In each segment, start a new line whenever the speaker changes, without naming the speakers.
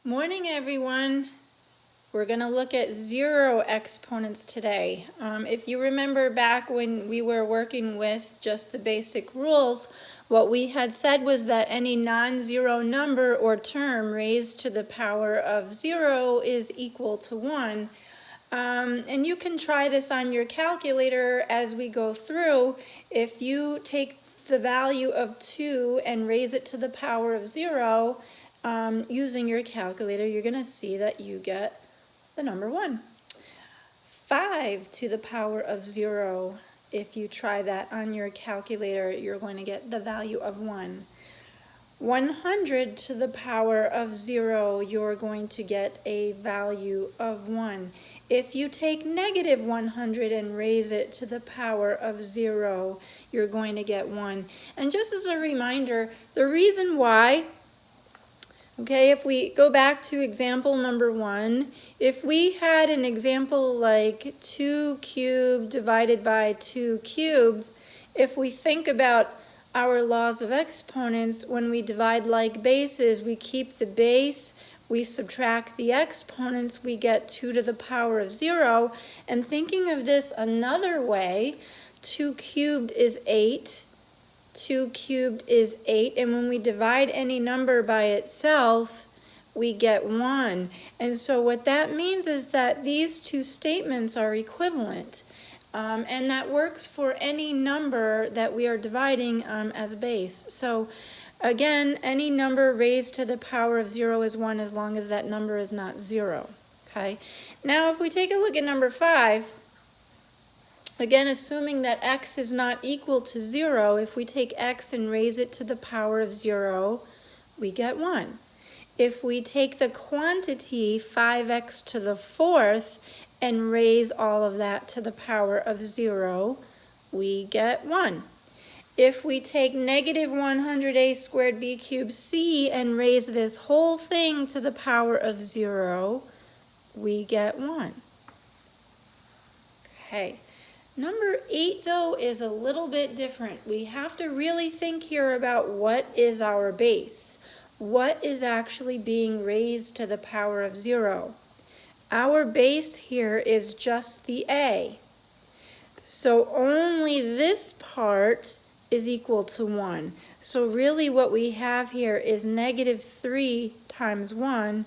Morning, everyone. We're going to look at zero exponents today. If you remember back when we were working with just the basic rules, what we had said was that any non-zero number or term raised to the power of 0 is equal to 1. And you can try this on your calculator as we go through. If you take the value of 2 and raise it to the power of 0, using your calculator, you're going to see that you get the number 1. 5 to the power of 0, if you try that on your calculator, you're going to get the value of 1. 100 to the power of 0, you're going to get a value of 1. If you take negative 100 and raise it to the power of 0, you're going to get 1. And just as a reminder, the reason why, okay, if we go back to example number 1, if we had an example like 2 cubed divided by 2 cubed, if we think about our laws of exponents, when we divide like bases, we keep the base, we subtract the exponents, we get 2 to the power of 0. And thinking of this another way, 2 cubed is 8. 2 cubed is 8, and when we divide any number by itself, we get 1. And so what that means is that these two statements are equivalent. And that works for any number that we are dividing as a base. So again, any number raised to the power of 0 is 1 as long as that number is not 0. Okay? Now if we take a look at number 5, again, assuming that x is not equal to 0, if we take x and raise it to the power of 0, we get 1. If we take the quantity 5x to the 4th and raise all of that to the power of 0, we get 1. If we take negative 100a squared b cubed c and raise this whole thing to the power of 0, we get 1. Okay. Number 8, though, is a little bit different. We have to really think here about what is our base. What is actually being raised to the power of 0? Our base here is just the a. So only this part is equal to 1. So really what we have here is negative 3 times 1,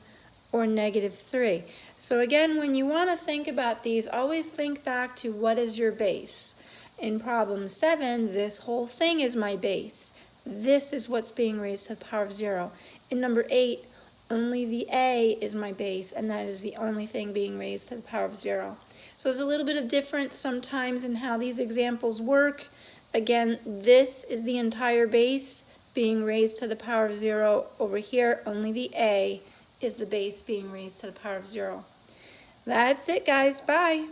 or negative 3. So again, when you want to think about these, always think back to what is your base. In problem 7, this whole thing is my base. This is what's being raised to the power of 0. In number 8, only the a is my base, and that is the only thing being raised to the power of 0. So there's a little bit of difference sometimes in how these examples work. Again, this is the entire base being raised to the power of 0. Over here, only the a is the base being raised to the power of 0. That's it, guys. Bye.